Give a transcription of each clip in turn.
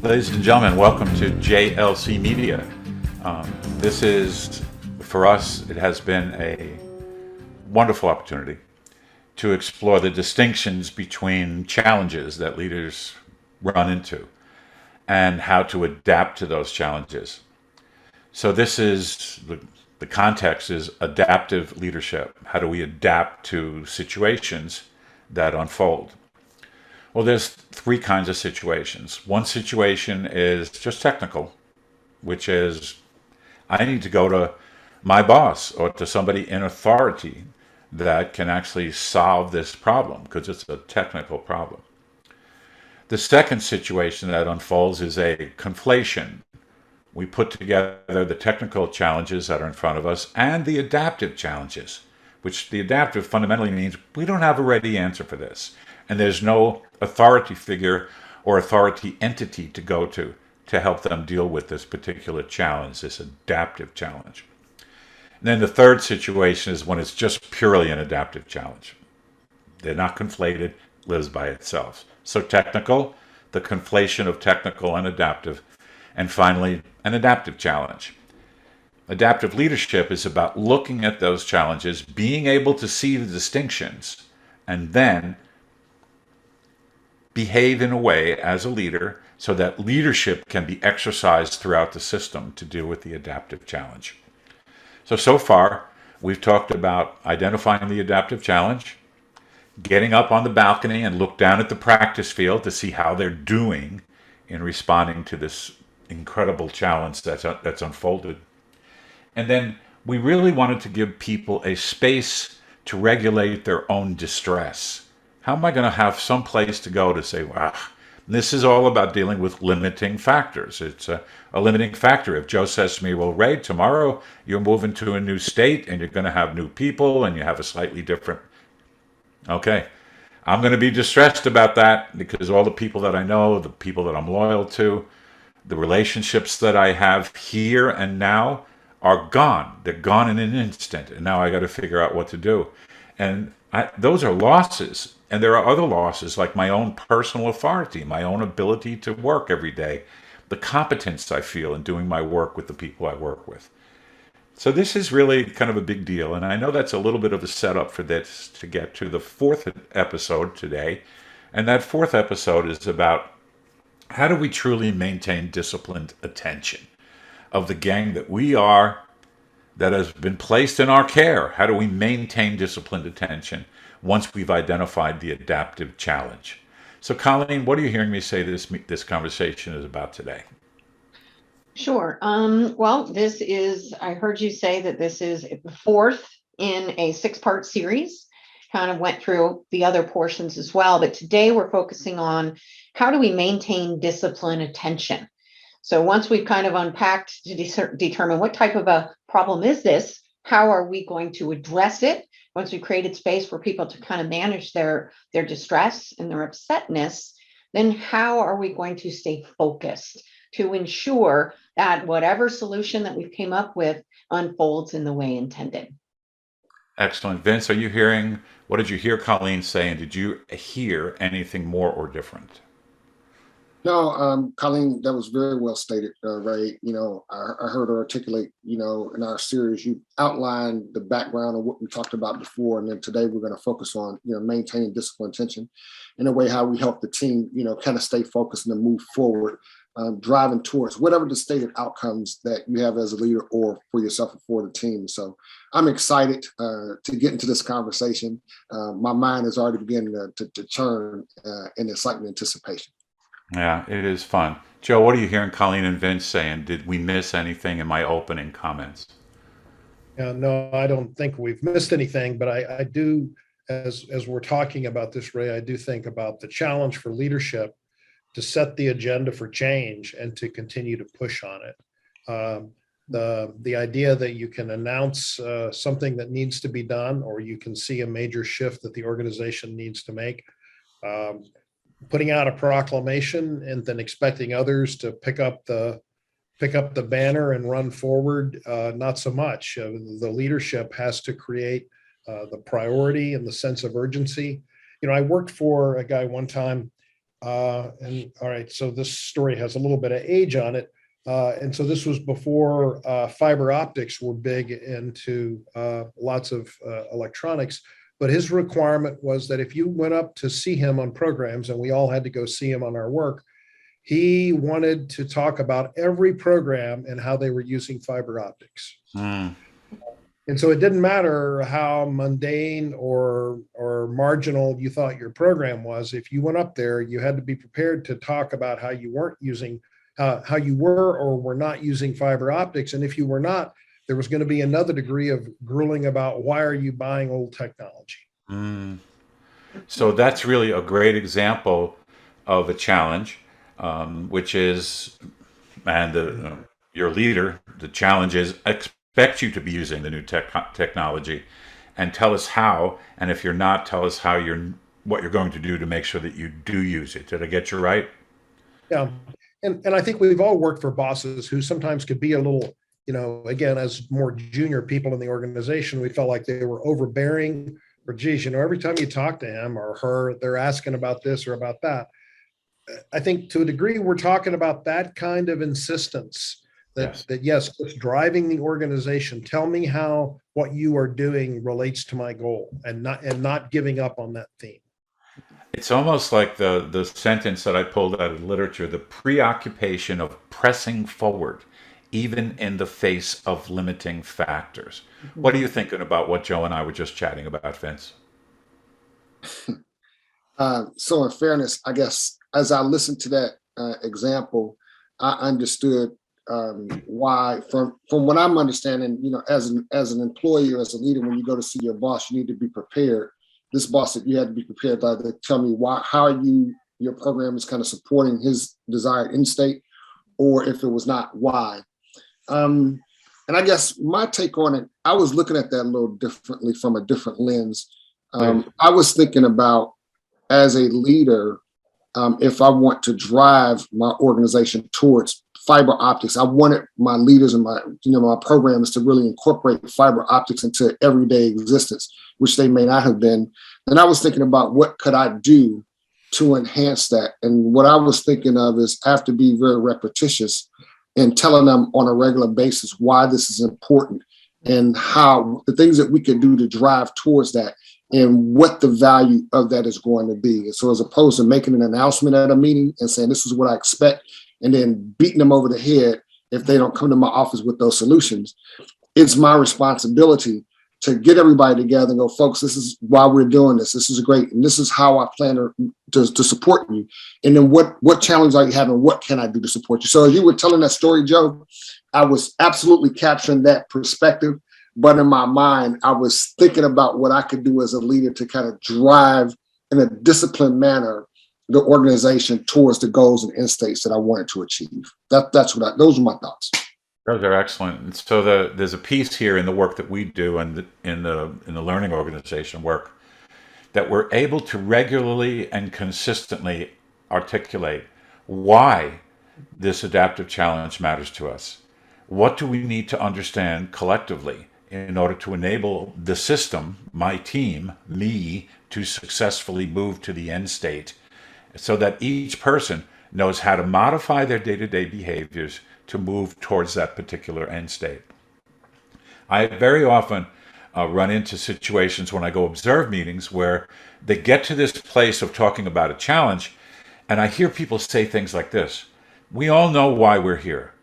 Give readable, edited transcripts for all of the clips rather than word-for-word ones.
Ladies and gentlemen, welcome to JLC Media. This is, for us, it has been a wonderful opportunity to explore the distinctions between challenges that leaders run into and how to adapt to those challenges. So this is the context is adaptive leadership. How do we adapt to situations that unfold? Well, there's three kinds of situations. One situation is just technical, which is I need to go to my boss or to somebody in authority that can actually solve this problem because it's a technical problem. The second situation that unfolds is a conflation. We put together the technical challenges that are in front of us and the adaptive challenges, which the adaptive fundamentally means we don't have a ready answer for this. And there's no authority figure or authority entity to go to help them deal with this particular challenge, this adaptive challenge. And then the third situation is when it's just purely an adaptive challenge. They're not conflated, lives by itself. So technical, the conflation of technical and adaptive, and finally, an adaptive challenge. Adaptive leadership is about looking at those challenges, being able to see the distinctions, and then behave in a way as a leader so that leadership can be exercised throughout the system to deal with the adaptive challenge. So far, we've talked about identifying the adaptive challenge, getting up on the balcony and look down at the practice field to see how they're doing in responding to this incredible challenge that's unfolded. And then we really wanted to give people a space to regulate their own distress. How am I going to have some place to go to say, wow, this is all about dealing with limiting factors. It's a limiting factor. If Joe says to me, well, Ray, tomorrow you're moving to a new state and you're going to have new people and you have a slightly different. Okay, I'm going to be distressed about that because all the people that I know, the people that I'm loyal to, the relationships that I have here and now are gone. They're gone in an instant. And now I got to figure out what to do. And those are losses. And there are other losses like my own personal authority, my own ability to work every day, the competence I feel in doing my work with the people I work with. So this is really kind of a big deal. And I know that's a little bit of a setup for this to get to the fourth episode today. And that fourth episode is about how do we truly maintain disciplined attention of the gang that we are, that has been placed in our care? How do we maintain disciplined attention once we've identified the adaptive challenge? So, Colleen, what are you hearing me say this conversation is about today? Sure. Well, I heard you say that this is the fourth in a six-part series. Kind of went through the other portions as well, but today we're focusing on how do we maintain disciplined attention. So once we've kind of unpacked to determine what type of a problem is this, how are we going to address it? Once we've created space for people to kind of manage their distress and their upsetness, then how are we going to stay focused to ensure that whatever solution that we've came up with unfolds in the way intended? Excellent. Vince, what did you hear Colleen say? And did you hear anything more or different? No, Colleen, that was very well stated, Ray. I heard her articulate, in our series, you outlined the background of what we talked about before. And then today we're going to focus on, maintaining discipline attention in a way how we help the team, kind of stay focused and then move forward, driving towards whatever the stated outcomes that you have as a leader or for yourself or for the team. So I'm excited to get into this conversation. My mind is already beginning to churn in excitement and anticipation. Yeah, it is fun. Joe, what are you hearing Colleen and Vince saying? Did we miss anything in my opening comments? No, I don't think we've missed anything, but I do, as we're talking about this, Ray, I do think about the challenge for leadership to set the agenda for change and to continue to push on it. The idea that you can announce something that needs to be done, or you can see a major shift that the organization needs to make. Putting out a proclamation and then expecting others to pick up the banner and run forward, not so much. The leadership has to create the priority and the sense of urgency. I worked for a guy one time And all right, so this story has a little bit of age on it. And so this was before fiber optics were big into lots of electronics. But his requirement was that if you went up to see him on programs, and we all had to go see him on our work, he wanted to talk about every program and how they were using fiber optics. Mm. And so it didn't matter how mundane or marginal you thought your program was. If you went up there, you had to be prepared to talk about how you weren't using, how you were or were not using fiber optics. And if you were not, there was going to be another degree of grueling about why are you buying old technology. Mm. So that's really a great example of a challenge, which is, and your leader, the challenge is expect you to be using the new technology, and tell us how. And if you're not, tell us how what you're going to do to make sure that you do use it. Did I get you right? Yeah. And I think we've all worked for bosses who sometimes could be a little, again, as more junior people in the organization, we felt like they were overbearing, or geez, every time you talk to him or her, they're asking about this or about that. I think to a degree, we're talking about that kind of insistence Yes. that yes, it's driving the organization. Tell me how what you are doing relates to my goal, and not giving up on that theme. It's almost like the sentence that I pulled out of literature, the preoccupation of pressing forward, even in the face of limiting factors. What are you thinking about what Joe and I were just chatting about, Vince? So in fairness, I guess as I listened to that example, I understood why, from what I'm understanding, as an employee or as a leader, when you go to see your boss, you need to be prepared. This boss, that you had to be prepared to tell me how your program is kind of supporting his desired end state, or if it was not, why. And I guess my take on it, I was looking at that a little differently from a different lens. I was thinking about, as a leader, if I want to drive my organization towards fiber optics, I wanted my leaders and my programs to really incorporate fiber optics into everyday existence, which they may not have been. And I was thinking about what could I do to enhance that. And what I was thinking of is I have to be very repetitious in telling them on a regular basis why this is important and how the things that we can do to drive towards that and what the value of that is going to be. And so as opposed to making an announcement at a meeting and saying, this is what I expect, and then beating them over the head if they don't come to my office with those solutions, it's my responsibility to get everybody together and go, folks, this is why we're doing this. This is great. And this is how I plan to support you. And then what challenge are you having? What can I do to support you? So as you were telling that story, Joe, I was absolutely capturing that perspective. But in my mind, I was thinking about what I could do as a leader to kind of drive in a disciplined manner the organization towards the goals and end states that I wanted to achieve. Those are my thoughts. Those are excellent. And so there's a piece here in the work that we do and in the learning organization work that we're able to regularly and consistently articulate why this adaptive challenge matters to us. What do we need to understand collectively in order to enable the system, my team, me, to successfully move to the end state, so that each person knows how to modify their day-to-day behaviors to move towards that particular end state. I very often run into situations when I go observe meetings where they get to this place of talking about a challenge, and I hear people say things like this: we all know why we're here.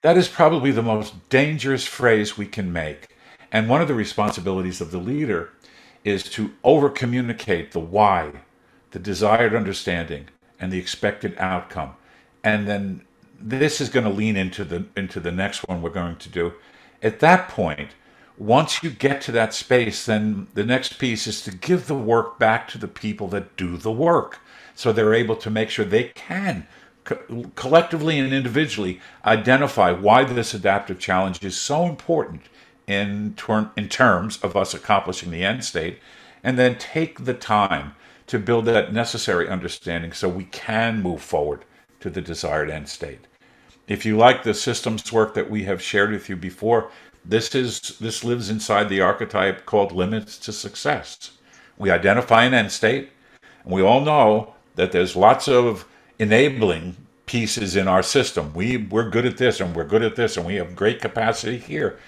That is probably the most dangerous phrase we can make. And one of the responsibilities of the leader is to over-communicate the why, the desired understanding, and the expected outcome. And then this is going to lean into the next one we're going to do. At that point, once you get to that space, then the next piece is to give the work back to the people that do the work, so they're able to make sure they can collectively and individually identify why this adaptive challenge is so important in terms of us accomplishing the end state, and then take the time to build that necessary understanding so we can move forward to the desired end state. If you like the systems work that we have shared with you before, this lives inside the archetype called limits to success. We identify an end state, and we all know that there's lots of enabling pieces in our system. We're good at this and we're good at this and we have great capacity here.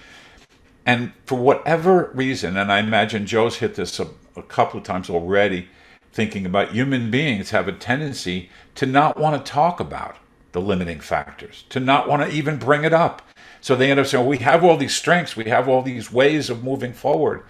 And for whatever reason, and I imagine Joe's hit this a couple of times already, thinking about human beings have a tendency to not want to talk about the limiting factors, to not want to even bring it up. So they end up saying, well, we have all these strengths, we have all these ways of moving forward.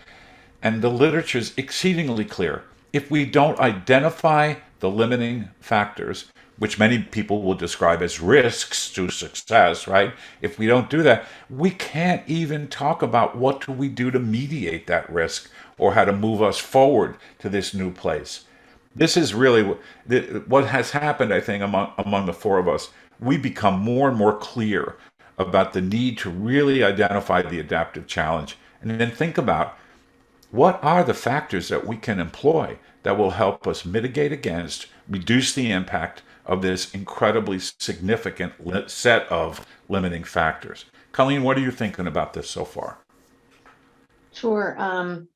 And the literature is exceedingly clear. If we don't identify the limiting factors, which many people will describe as risks to success, right? If we don't do that, we can't even talk about what do we do to mediate that risk or how to move us forward to this new place. This is really what has happened, I think, among the four of us. We become more and more clear about the need to really identify the adaptive challenge and then think about what are the factors that we can employ that will help us mitigate against, reduce the impact of this incredibly significant set of limiting factors. Colleen, what are you thinking about this so far? Sure.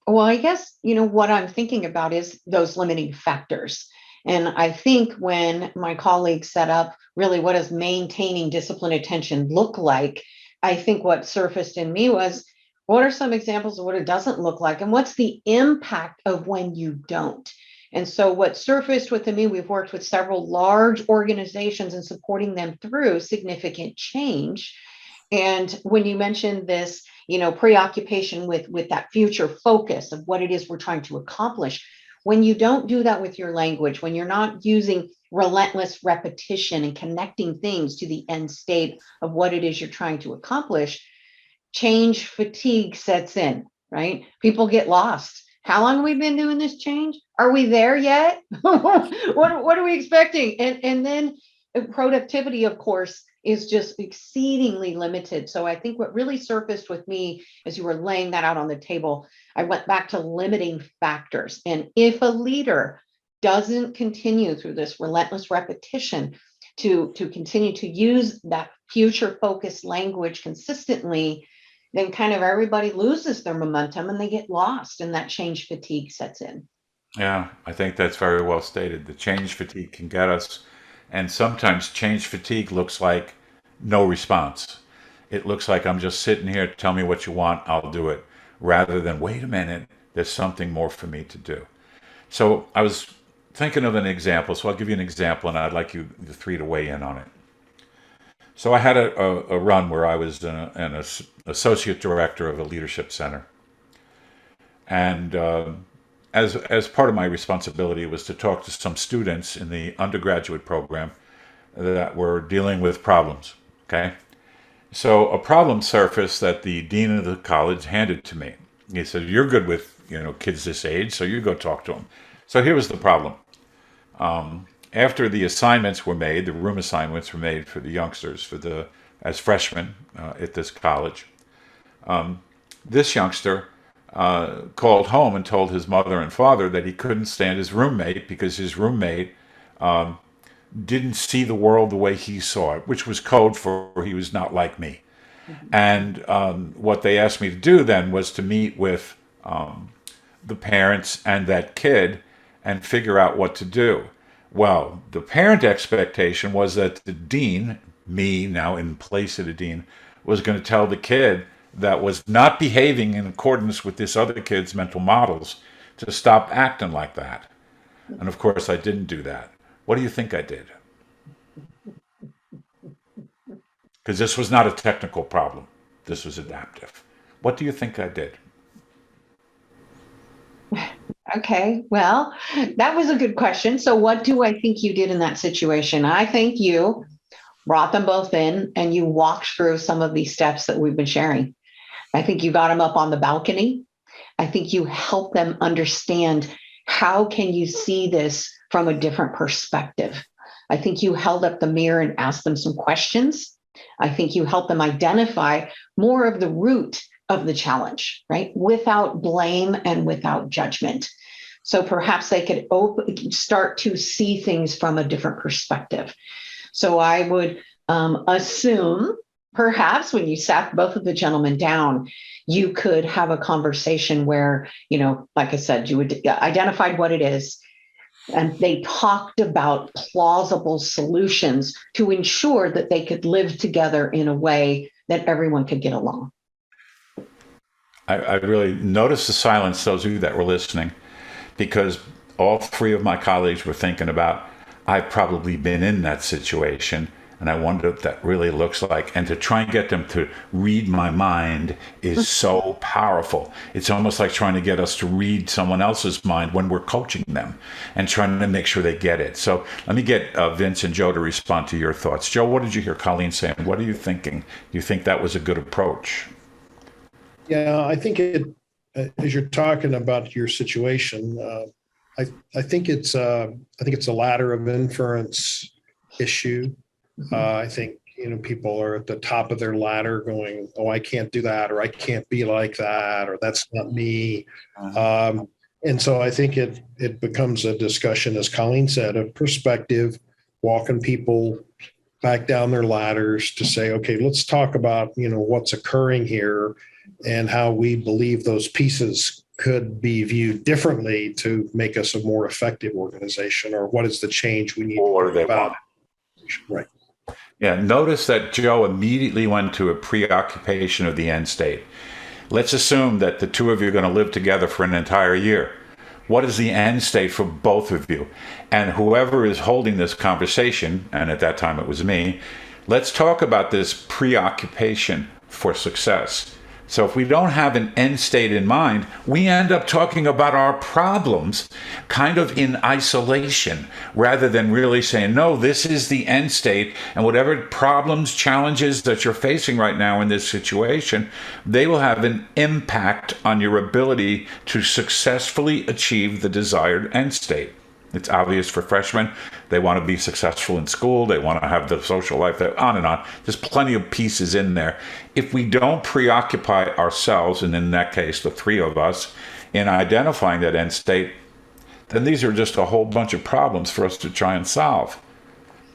Well, I guess, what I'm thinking about is those limiting factors. And I think when my colleagues set up really what does maintaining discipline attention look like, I think what surfaced in me was, what are some examples of what it doesn't look like? And what's the impact of when you don't? And so what surfaced within me, we've worked with several large organizations and supporting them through significant change. And when you mentioned this, preoccupation with that future focus of what it is we're trying to accomplish, when you don't do that with your language, when you're not using relentless repetition and connecting things to the end state of what it is you're trying to accomplish, change fatigue sets in, right? People get lost. How long have we been doing this change? Are we there yet? What are we expecting? And then productivity, of course, is just exceedingly limited. So I think what really surfaced with me as you were laying that out on the table, I went back to limiting factors. And if a leader doesn't continue through this relentless repetition to continue to use that future focused language consistently, then kind of everybody loses their momentum and they get lost and that change fatigue sets in. Yeah, I think that's very well stated. The change fatigue can get us, and sometimes change fatigue looks like no response. It looks like I'm just sitting here, tell me what you want, I'll do it, rather than wait a minute, there's something more for me to do. So I was thinking of an example, so I'll give you an example and I'd like you the three to weigh in on it. So I had a run where I was an associate director of a leadership center. And as part of my responsibility was to talk to some students in the undergraduate program that were dealing with problems, okay? So a problem surfaced that the dean of the college handed to me. He said, you're good with kids this age, so you go talk to them. So here was the problem. After the assignments were made, the room assignments were made for the youngsters as freshmen at this college. This youngster called home and told his mother and father that he couldn't stand his roommate because his roommate didn't see the world the way he saw it, which was code for he was not like me. Mm-hmm. And what they asked me to do then was to meet with the parents and that kid and figure out what to do. Well, the parent expectation was that the dean, me now in place of the dean, was going to tell the kid that was not behaving in accordance with this other kid's mental models to stop acting like that. And of course, I didn't do that. What do you think I did? Because this was not a technical problem. This was adaptive. What do you think I did? Okay, well, that was a good question. So what do I think you did in that situation? I think you brought them both in and you walked through some of these steps that we've been sharing. I think you got them up on the balcony. I think you helped them understand how can you see this from a different perspective. I think you held up the mirror and asked them some questions. I think you helped them identify more of the root of the challenge, right? Without blame and without judgment. So perhaps they could start to see things from a different perspective. So I would assume perhaps when you sat both of the gentlemen down, you could have a conversation where, like I said, you would identify what it is, And they talked about plausible solutions to ensure that they could live together in a way that everyone could get along. I really noticed the silence, those of you that were listening, because all three of my colleagues were thinking about, I've probably been in that situation, and I wonder what that really looks like. And to try and get them to read my mind is so powerful. It's almost like trying to get us to read someone else's mind when we're coaching them and trying to make sure they get it. So let me get Vince and Joe to respond to your thoughts. Joe, what did you hear Colleen saying? What are you thinking? Do you think that was a good approach? Yeah, I think as you're talking about your situation, I think it's a ladder of inference issue. I think people are at the top of their ladder going, "Oh, I can't do that," or "I can't be like that," or "That's not me." And so I think it becomes a discussion, as Colleen said, of perspective, walking people back down their ladders to say, "Okay, let's talk about what's occurring here and how we believe those pieces could be viewed differently to make us a more effective organization, or what is the change we need to bring about." Right. Yeah, notice that Joe immediately went to a preoccupation of the end state. Let's assume that the two of you are going to live together for an entire year. What is the end state for both of you? And whoever is holding this conversation, and at that time it was me, let's talk about this preoccupation for success. So if we don't have an end state in mind, we end up talking about our problems kind of in isolation, rather than really saying, no, this is the end state, and whatever problems, challenges that you're facing right now in this situation, they will have an impact on your ability to successfully achieve the desired end state. It's obvious for freshmen. They want to be successful in school. They want to have the social life, on and on. There's plenty of pieces in there. If we don't preoccupy ourselves, and in that case, the three of us, in identifying that end state, then these are just a whole bunch of problems for us to try and solve.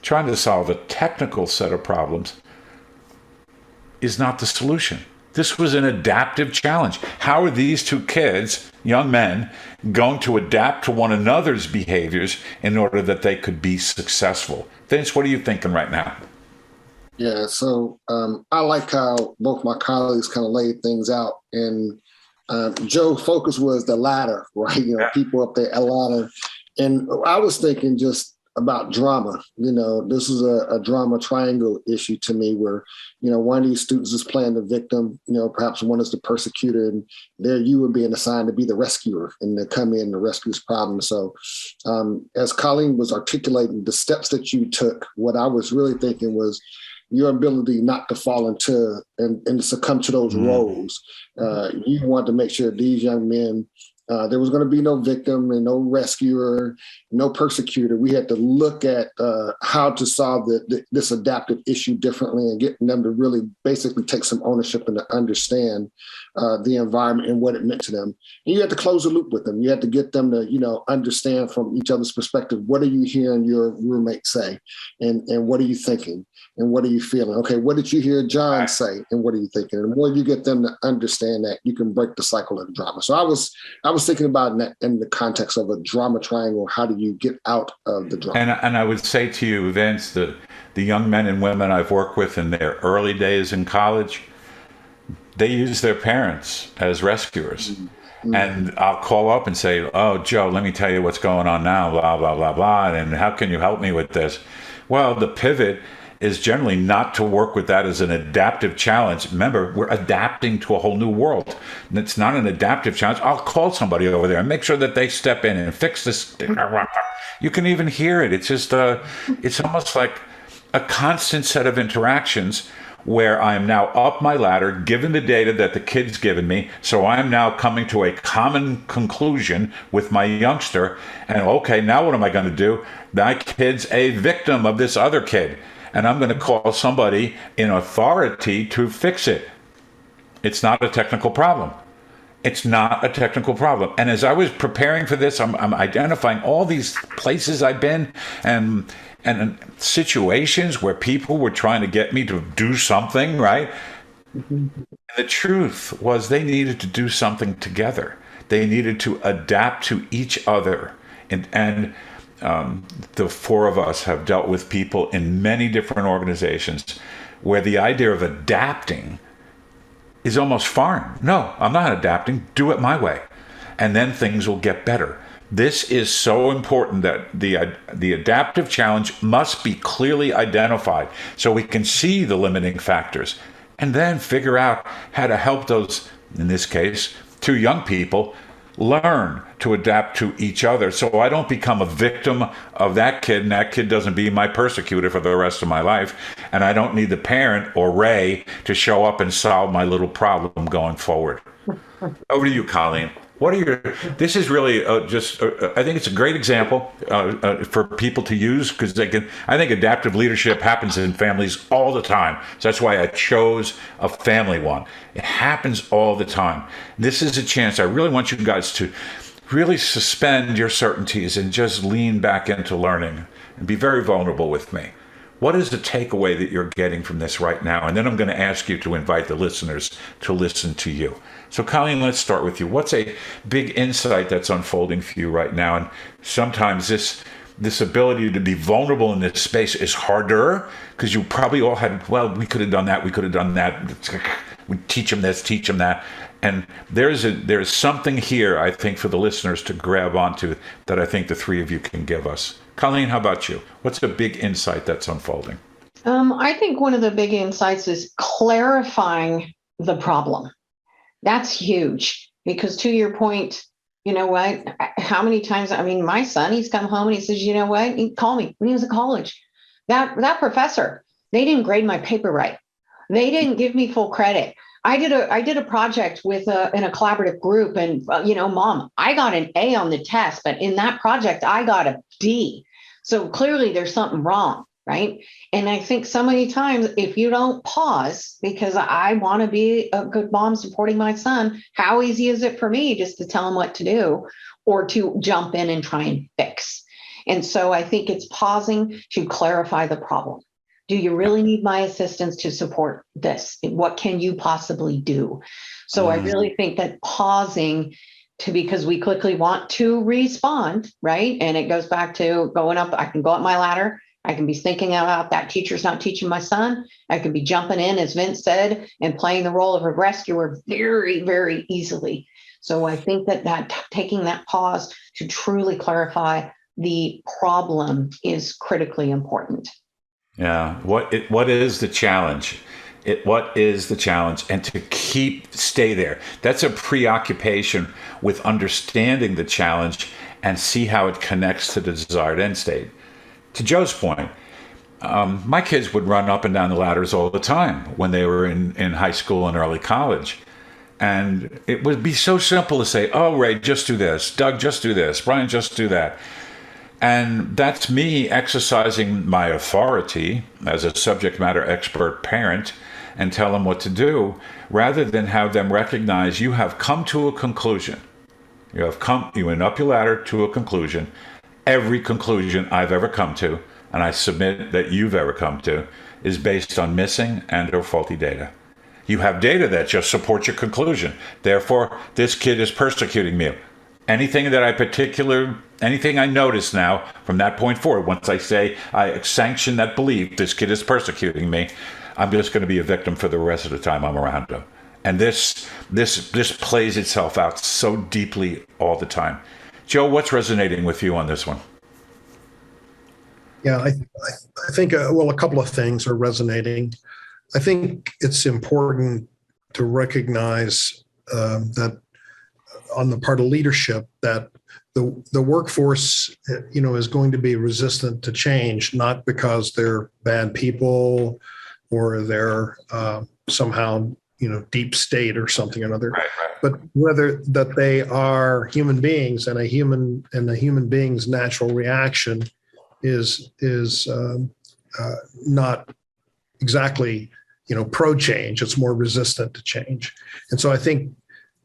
Trying to solve a technical set of problems is not the solution. This was an adaptive challenge. How are these two kids, young men, going to adapt to one another's behaviors in order that they could be successful? Vince, what are you thinking right now? Yeah, so I like how both my colleagues kind of laid things out. And Joe's focus was the ladder, right? People up there, a ladder. And I was thinking just about drama. This is a drama triangle issue to me, where one of these students is playing the victim, perhaps one is the persecutor, and there you were being assigned to be the rescuer and to come in and rescue this problem. So as Colleen was articulating the steps that you took, what I was really thinking was your ability not to fall into and to succumb to those roles. You want to make sure these young men, there was going to be no victim and no rescuer, no persecutor. We had to look at how to solve this adaptive issue differently, and getting them to really basically take some ownership and to understand the environment and what it meant to them. And you had to close the loop with them. You had to get them to, understand from each other's perspective, what are you hearing your roommate say? And what are you thinking? And what are you feeling? Okay, what did you hear John say? And what are you thinking? And the more you get them to understand that, you can break the cycle of the drama. So I was thinking about that in the context of a drama triangle. How do you get out of the drama? And I would say to you, Vince, the young men and women I've worked with in their early days in college, they use their parents as rescuers. Mm-hmm. And I'll call up and say, "Oh, Joe, let me tell you what's going on now, blah, blah, blah, blah. And how can you help me with this?" Well, the pivot is generally not to work with that as an adaptive challenge. Remember, we're adapting to a whole new world. And it's not an adaptive challenge. I'll call somebody over there and make sure that they step in and fix this. You can even hear it. It's just, it's almost like a constant set of interactions where I am now up my ladder, given the data that the kid's given me. So I am now coming to a common conclusion with my youngster. And okay, now what am I going to do? My kid's a victim of this other kid, and I'm going to call somebody in authority to fix it. It's not a technical problem. It's not a technical problem. And as I was preparing for this, I'm identifying all these places I've been and situations where people were trying to get me to do something, right? Mm-hmm. The truth was they needed to do something together. They needed to adapt to each other. And the four of us have dealt with people in many different organizations where the idea of adapting is almost foreign. No, I'm not adapting. Do it my way. And then things will get better. This is so important that the adaptive challenge must be clearly identified so we can see the limiting factors and then figure out how to help those, in this case, two young people learn to adapt to each other so I don't become a victim of that kid and that kid doesn't be my persecutor for the rest of my life. And I don't need the parent or Ray to show up and solve my little problem going forward. Over to you, Colleen. What are your, this is really I think it's a great example for people to use because I think adaptive leadership happens in families all the time. So that's why I chose a family one. It happens all the time. This is a chance. I really want you guys to really suspend your certainties and just lean back into learning and be very vulnerable with me. What is the takeaway that you're getting from this right now? And then I'm going to ask you to invite the listeners to listen to you. So, Colleen, let's start with you. What's a big insight that's unfolding for you right now? And sometimes this ability to be vulnerable in this space is harder because you probably all had, well, we could have done that, we could have done that. We teach them this, teach them that. And there's something here, I think, for the listeners to grab onto that I think the three of you can give us. Colleen, how about you? What's a big insight that's unfolding? I think one of the big insights is clarifying the problem. That's huge because to your point, you know what, how many times, I mean, my son, he's come home and he says, you know what, he called me when he was at college. That professor, they didn't grade my paper right. They didn't give me full credit. I did a project with in a collaborative group and, Mom, I got an A on the test, but in that project, I got a D. So clearly there's something wrong, right? And I think so many times if you don't pause, because I want to be a good mom supporting my son, how easy is it for me just to tell him what to do or to jump in and try and fix? And so I think it's pausing to clarify the problem. Do you really need my assistance to support this? What can you possibly do? So I really think that pausing because we quickly want to respond, right? And it goes back to going up. I can go up my ladder. I can be thinking about that teacher's not teaching my son. I can be jumping in, as Vince said, and playing the role of a rescuer very, very easily. So I think that taking that pause to truly clarify the problem is critically important. Yeah. What is the challenge? What is the challenge? And to stay there. That's a preoccupation with understanding the challenge and see how it connects to the desired end state. To Joe's point, my kids would run up and down the ladders all the time when they were in high school and early college. And it would be so simple to say, oh, Ray, just do this. Doug, just do this. Brian, just do that. And that's me exercising my authority as a subject matter expert parent and tell them what to do, rather than have them recognize you have come to a conclusion. You went up your ladder to a conclusion. Every conclusion I've ever come to, and I submit that you've ever come to, is based on missing and or faulty data. You have data that just supports your conclusion. Therefore, this kid is persecuting me. Anything I notice now from that point forward, once I say I sanction that belief, this kid is persecuting me, I'm just going to be a victim for the rest of the time I'm around him. And this plays itself out so deeply all the time. Joe, what's resonating with you on this one? Yeah, I think, a couple of things are resonating. I think it's important to recognize that on the part of leadership that the workforce, is going to be resistant to change, not because they're bad people or they're somehow, deep state or something or another, right. But whether that they are human beings and a human being's natural reaction is not exactly, pro change. It's more resistant to change. And so I think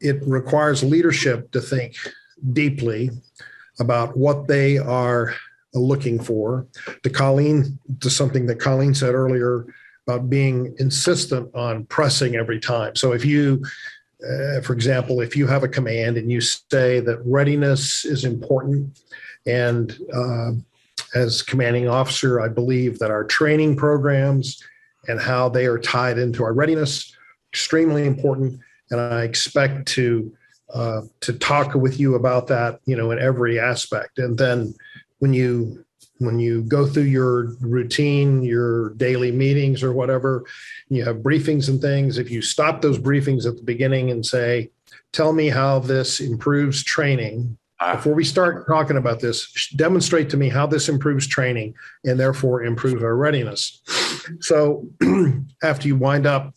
it requires leadership to think deeply about what they are looking for. To something that Colleen said earlier about being insistent on pressing every time. So if you For example, if you have a command and you say that readiness is important, and as commanding officer, I believe that our training programs and how they are tied into our readiness, extremely important. And I expect to talk with you about that, in every aspect. And then when you go through your routine, your daily meetings or whatever, you have briefings and things. If you stop those briefings at the beginning and say, tell me how this improves training, before we start talking about this, demonstrate to me how this improves training and therefore improves our readiness. So after you wind up,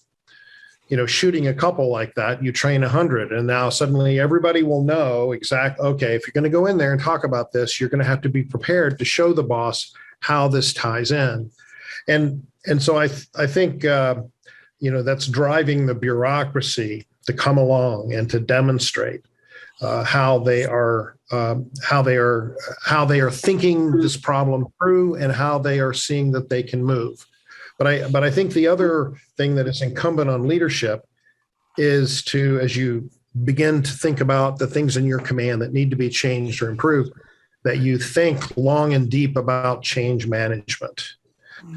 shooting a couple like that, you train 100, and now suddenly everybody will know okay, if you're going to go in there and talk about this, you're going to have to be prepared to show the boss how this ties in. And so I think, that's driving the bureaucracy to come along and to demonstrate how they are thinking this problem through and how they are seeing that they can move. But I think the other thing that is incumbent on leadership is to, as you begin to think about the things in your command that need to be changed or improved, that you think long and deep about change management,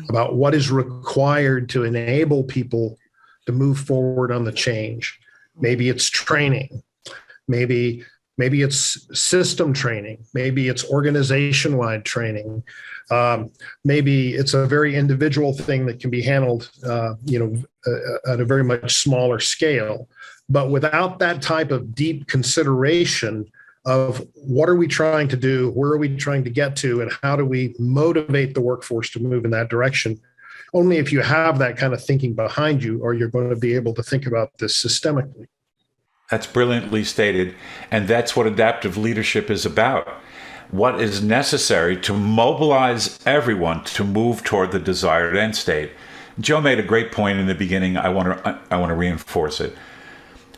about what is required to enable people to move forward on the change. Maybe it's training. Maybe it's system training. Maybe it's organization-wide training. Maybe it's a very individual thing that can be handled, at a very much smaller scale. But without that type of deep consideration of what are we trying to do, where are we trying to get to, and how do we motivate the workforce to move in that direction, only if you have that kind of thinking behind you are you going to be able to think about this systemically. That's brilliantly stated. And that's what adaptive leadership is about. What is necessary to mobilize everyone to move toward the desired end state. Joe made a great point in the beginning. I want to reinforce it.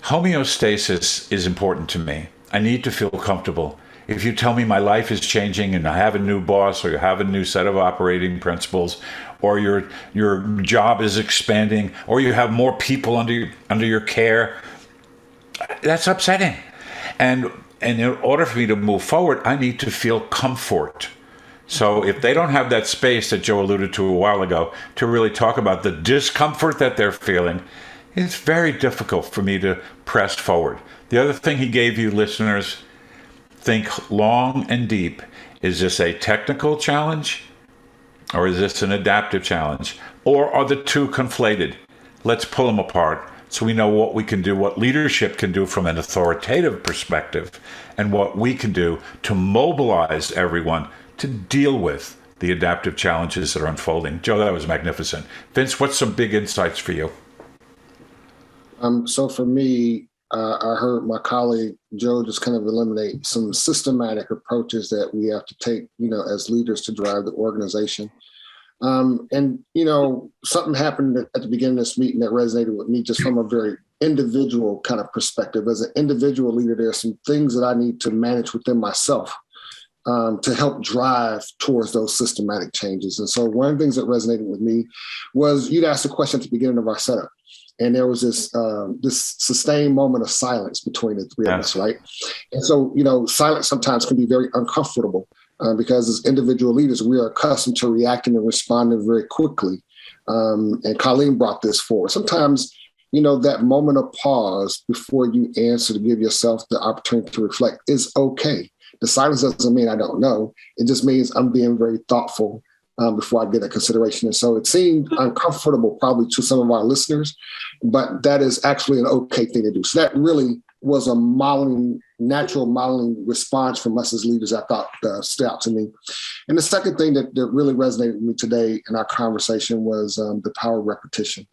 Homeostasis is important to me. I need to feel comfortable. If you tell me my life is changing and I have a new boss, or you have a new set of operating principles, or your job is expanding, or you have more people under your care, that's upsetting. And in order for me to move forward, I need to feel comfort. So if they don't have that space that Joe alluded to a while ago to really talk about the discomfort that they're feeling, it's very difficult for me to press forward. The other thing he gave you, listeners, think long and deep. Is this a technical challenge, or is this an adaptive challenge? Or are the two conflated? Let's pull them apart so we know what we can do, what leadership can do from an authoritative perspective, and what we can do to mobilize everyone to deal with the adaptive challenges that are unfolding. Joe, that was magnificent. Vince, what's some big insights for you? So for me, I heard my colleague Joe just kind of eliminate some systematic approaches that we have to take, as leaders to drive the organization. Something happened at the beginning of this meeting that resonated with me just from a very individual kind of perspective. As an individual leader, there are some things that I need to manage within myself to help drive towards those systematic changes. And so one of the things that resonated with me was you'd asked a question at the beginning of our setup. And there was this sustained moment of silence between the three of us, right? And so, silence sometimes can be very uncomfortable because as individual leaders, we are accustomed to reacting and responding very quickly. And Colleen brought this forward. Sometimes, that moment of pause before you answer to give yourself the opportunity to reflect is okay. The silence doesn't mean I don't know. It just means I'm being very thoughtful before I get that consideration. And so it seemed uncomfortable probably to some of our listeners, but that is actually an okay thing to do. So that really was a natural modeling response from us as leaders, I thought stood out to me. And the second thing that really resonated with me today in our conversation was the power of repetition.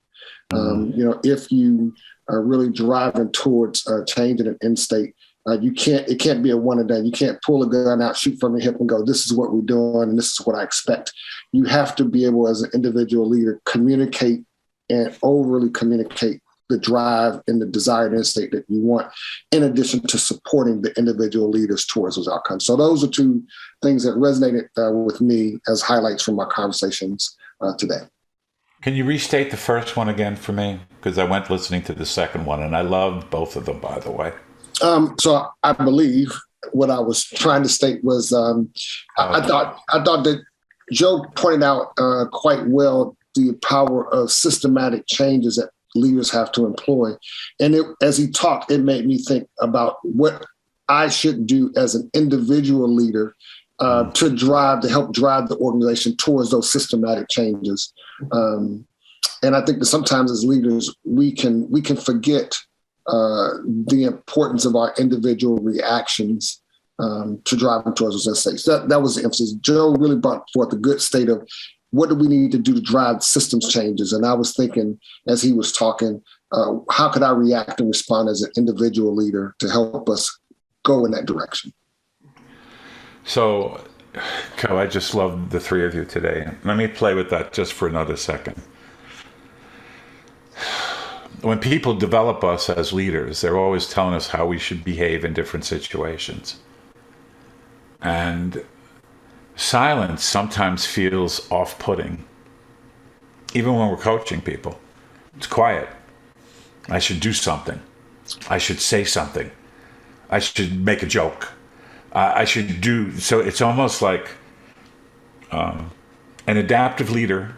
If you are really driving towards change in an end state, it can't be a one and done. You can't pull a gun out, shoot from the hip and go, this is what we're doing and this is what I expect. You have to be able, as an individual leader, communicate and overly communicate the drive and the desired end state that you want, in addition to supporting the individual leaders towards those outcomes. So those are two things that resonated with me as highlights from my conversations today. Can you restate the first one again for me? Because I went listening to the second one, and I loved both of them, by the way. So I believe what I was trying to state was I thought that Joe pointed out quite well the power of systematic changes that leaders have to employ. And as he talked, it made me think about what I should do as an individual leader to help drive the organization towards those systematic changes. And I think that sometimes as leaders, we can forget the importance of our individual reactions to drive them towards those estates. That was the emphasis. Joe really brought forth a good state of what do we need to do to drive systems changes. And I was thinking, as he was talking, how could I react and respond as an individual leader to help us go in that direction? So, Co, I just love the three of you today. Let me play with that just for another second. When people develop us as leaders, they're always telling us how we should behave in different situations. And silence sometimes feels off-putting, even when we're coaching people. It's quiet. I should do something. I should say something. I should make a joke. I should do, so it's almost like an adaptive leader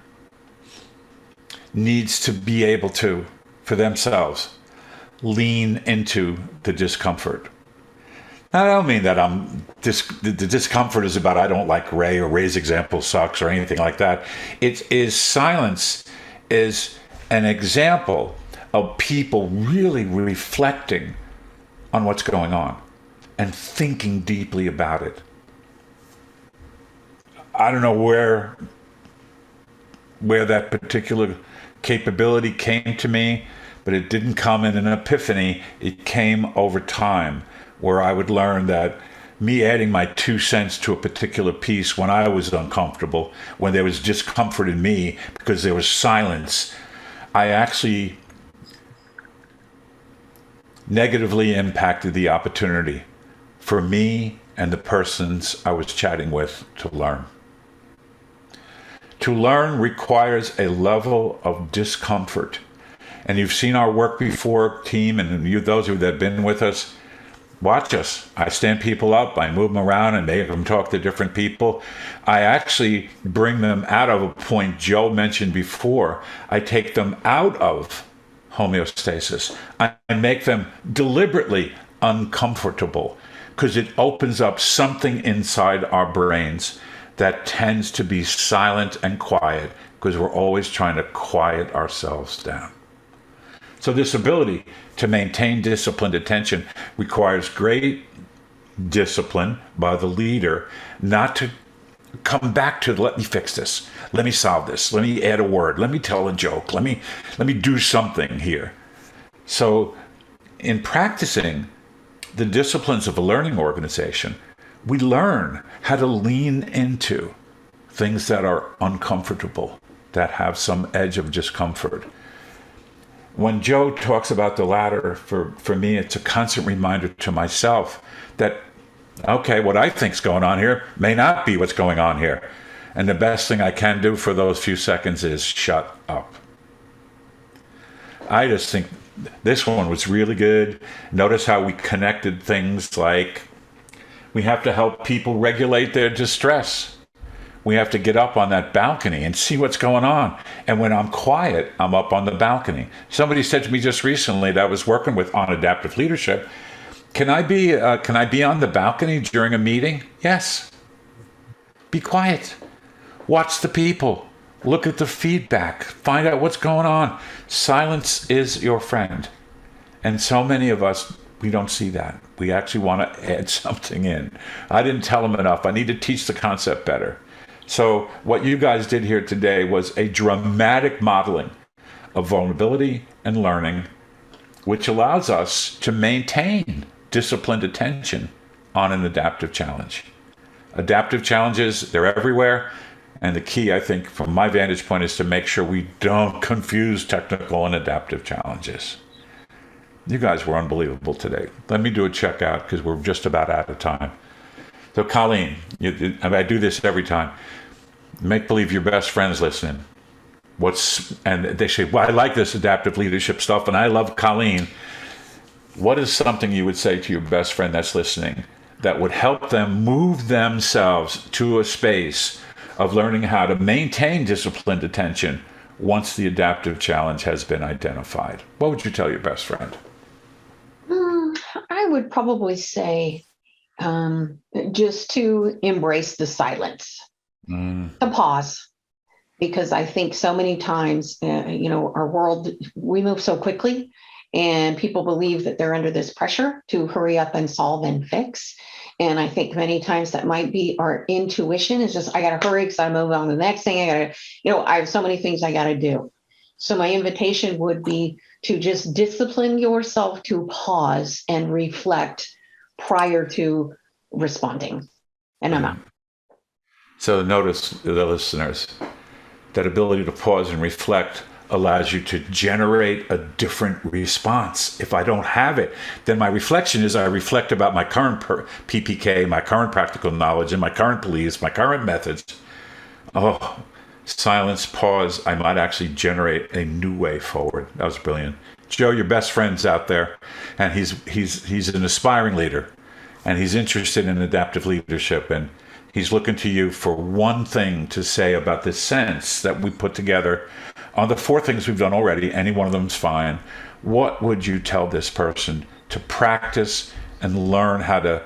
needs to be able to, for themselves, lean into the discomfort. Now, I don't mean that the discomfort is about I don't like Ray or Ray's example sucks or anything like that. It is silence is an example of people really reflecting on what's going on and thinking deeply about it. I don't know where that particular capability came to me, but it didn't come in an epiphany. It came over time, where I would learn that me adding my 2 cents to a particular piece when I was uncomfortable, when there was discomfort in me because there was silence, I actually negatively impacted the opportunity for me and the persons I was chatting with to learn. To learn requires a level of discomfort. And you've seen our work before, team, and you, those who have been with us, watch us. I stand people up, I move them around and make them talk to different people. I actually bring them out of a point Joe mentioned before. I take them out of homeostasis. I make them deliberately uncomfortable because it opens up something inside our brains that tends to be silent and quiet because we're always trying to quiet ourselves down. So this ability to maintain disciplined attention requires great discipline by the leader not to come back to let me fix this, let me solve this, let me add a word, let me tell a joke, let me do something here. So in practicing the disciplines of a learning organization, we learn how to lean into things that are uncomfortable, that have some edge of discomfort. When Joe talks about the ladder, for me, it's a constant reminder to myself that, okay, what I think's going on here may not be what's going on here. And the best thing I can do for those few seconds is shut up. I just think this one was really good. Notice how we connected things like we have to help people regulate their distress. We have to get up on that balcony and see what's going on. And when I'm quiet, I'm up on the balcony. Somebody said to me just recently that I was working with on adaptive leadership, can I be on the balcony during a meeting? Yes. Be quiet. Watch the people. Look at the feedback. Find out what's going on. Silence is your friend. And so many of us, we don't see that. We actually want to add something in. I didn't tell them enough. I need to teach the concept better. So what you guys did here today was a dramatic modeling of vulnerability and learning, which allows us to maintain disciplined attention on an adaptive challenge. Adaptive challenges, they're everywhere. And the key, I think, from my vantage point, is to make sure we don't confuse technical and adaptive challenges. You guys were unbelievable today. Let me do a checkout because we're just about out of time. So Colleen, I do this every time. Make believe your best friend's listening. And they say, well, I like this adaptive leadership stuff, and I love Colleen. What is something you would say to your best friend that's listening that would help them move themselves to a space of learning how to maintain disciplined attention once the adaptive challenge has been identified? What would you tell your best friend? I would probably say just to embrace the silence, to pause. Because I think so many times, our world, we move so quickly and people believe that they're under this pressure to hurry up and solve and fix. And I think many times that might be our intuition is just, I got to hurry because I move on to the next thing. I have so many things I got to do. So my invitation would be to just discipline yourself to pause and reflect prior to responding. And I'm out. So notice, the listeners, that ability to pause and reflect allows you to generate a different response. If I don't have it, then my reflection is I reflect about my current PPK, my current practical knowledge, and my current beliefs, my current methods. Oh, silence, pause, I might actually generate a new way forward. That was brilliant. Joe, your best friend's out there, and he's an aspiring leader, and he's interested in adaptive leadership, and he's looking to you for one thing to say about this sense that we put together on the 4 things we've done already. Any one of them is fine. What would you tell this person to practice and learn how to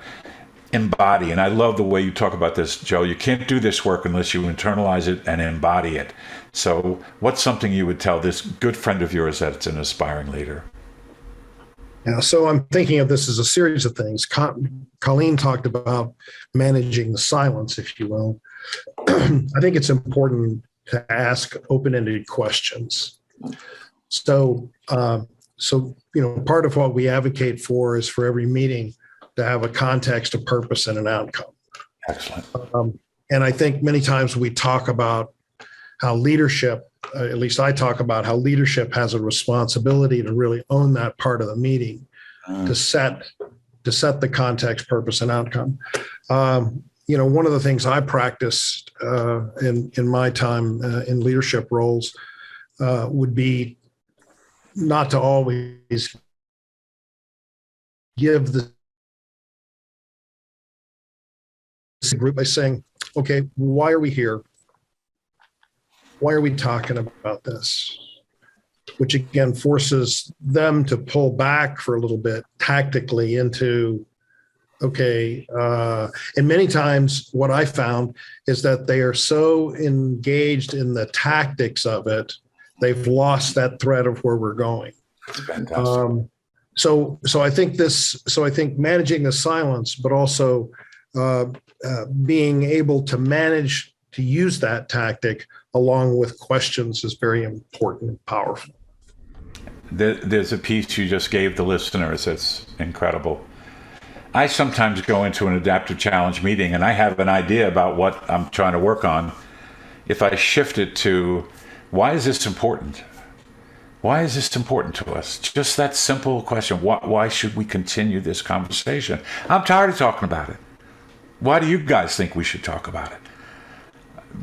embody? And I love the way you talk about this, Joe. You can't do this work unless you internalize it and embody it. So what's something you would tell this good friend of yours that's an aspiring leader? Yeah, so I'm thinking of this as a series of things. Colleen talked about managing the silence, if you will. I think it's important to ask open-ended questions. So, part of what we advocate for is for every meeting to have a context, a purpose, and an outcome. Excellent. And I think many times we talk about how leadership, at least I talk about how leadership has a responsibility to really own that part of the meeting, to set the context, purpose, and outcome. One of the things I practiced in my time in leadership roles would be not to always give the group by saying, okay, why are we here? Why are we talking about this? Which again forces them to pull back for a little bit tactically into, okay. And many times what I found is that they are so engaged in the tactics of it, they've lost that thread of where we're going. That's fantastic. So I think managing the silence, but also being able to manage to use that tactic along with questions is very important and powerful. There's a piece you just gave the listeners that's incredible. I sometimes go into an adaptive challenge meeting and I have an idea about what I'm trying to work on. If I shift it to, why is this important? Why is this important to us? Just that simple question. Why should we continue this conversation? I'm tired of talking about it. Why do you guys think we should talk about it?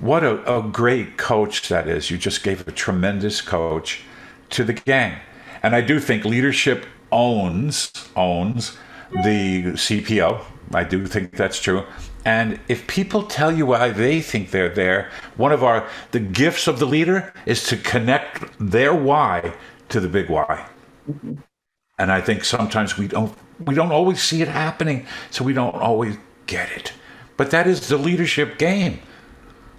What a great coach that is. You just gave a tremendous coach to the gang. And I do think leadership owns the CPO. I do think that's true. And if people tell you why they think they're there, one of the gifts of the leader is to connect their why to the big why. Mm-hmm. And I think sometimes we don't always see it happening, so we don't always get it. But that is the leadership game.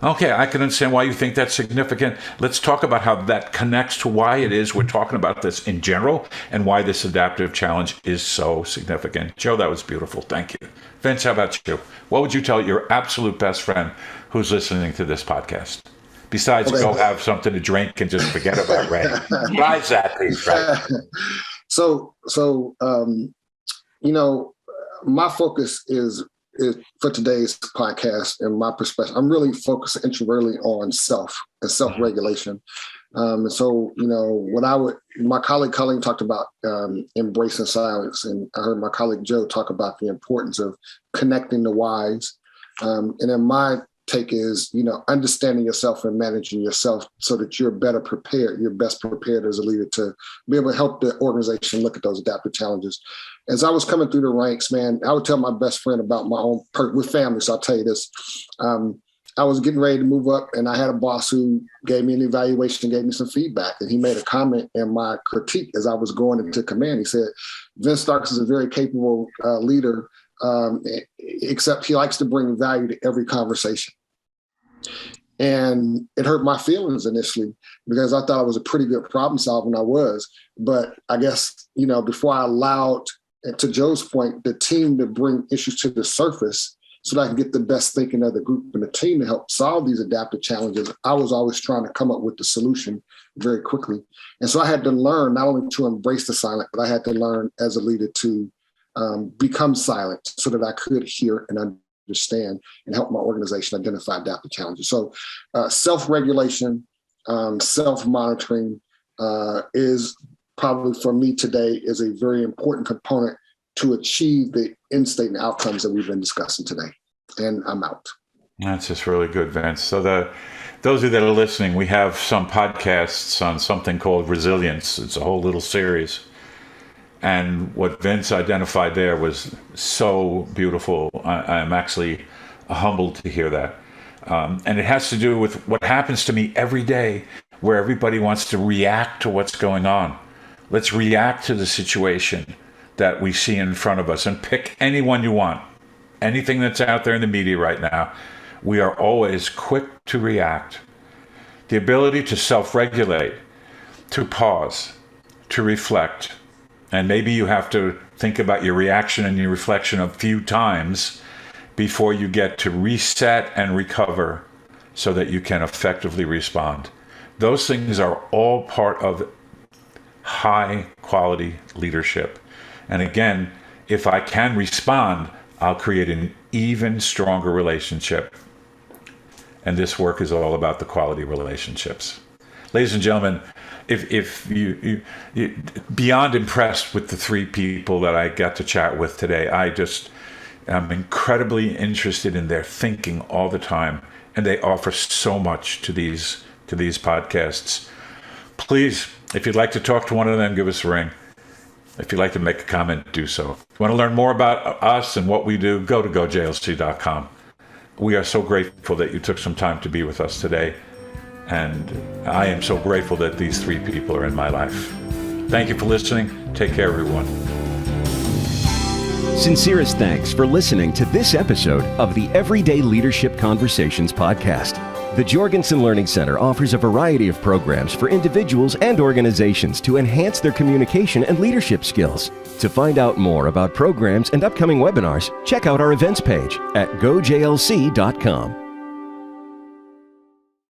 Okay, I can understand why you think that's significant. Let's talk about how that connects to why it is we're talking about this in general and why this adaptive challenge is so significant. Joe, that was beautiful. Thank you. Vince, how about you? What would you tell your absolute best friend who's listening to this podcast? Besides, go have something to drink and just forget about Ray. Besides that, please, right? So, my focus is for today's podcast and my perspective, I'm really focused intrinsically on self and self-regulation. And so, my colleague Colleen talked about embracing silence, and I heard my colleague Joe talk about the importance of connecting the whys. And in my take is, understanding yourself and managing yourself so that you're best prepared as a leader to be able to help the organization look at those adaptive challenges. As I was coming through the ranks, man, I would tell my best friend about my own with family. So I'll tell you this. I was getting ready to move up, and I had a boss who gave me an evaluation, gave me some feedback, and he made a comment in my critique as I was going into command. He said, Vince Starks is a very capable leader, except he likes to bring value to every conversation. And it hurt my feelings initially because I thought I was a pretty good problem solver, and I was. But I guess, before I allowed, to Joe's point, the team to bring issues to the surface so that I can get the best thinking of the group and the team to help solve these adaptive challenges, I was always trying to come up with the solution very quickly. And so I had to learn not only to embrace the silent, but I had to learn as a leader to become silent so that I could hear and understand and help my organization identify adaptive challenges. So self-regulation, self-monitoring is probably for me today is a very important component to achieve the end state and outcomes that we've been discussing today. And I'm out. That's just really good, Vince. So those of you that are listening, we have some podcasts on something called resilience. It's a whole little series. And what Vince identified there was so beautiful. I'm actually humbled to hear that. And it has to do with what happens to me every day where everybody wants to react to what's going on. Let's react to the situation that we see in front of us and pick anyone you want. Anything that's out there in the media right now, we are always quick to react. The ability to self-regulate, to pause, to reflect, and maybe you have to think about your reaction and your reflection a few times before you get to reset and recover so that you can effectively respond. Those things are all part of high quality leadership. And again, if I can respond, I'll create an even stronger relationship. And this work is all about the quality relationships. Ladies and gentlemen, if you beyond impressed with the three people that I got to chat with today, I'm incredibly interested in their thinking all the time, and they offer so much to these podcasts. Please, if you'd like to talk to one of them, give us a ring. If you'd like to make a comment, do so. If you want to learn more about us and what we do, go to gojlc.com. We are so grateful that you took some time to be with us today. And I am so grateful that these three people are in my life. Thank you for listening. Take care, everyone. Sincerest thanks for listening to this episode of the Everyday Leadership Conversations podcast. The Jorgensen Learning Center offers a variety of programs for individuals and organizations to enhance their communication and leadership skills. To find out more about programs and upcoming webinars, check out our events page at gojlc.com.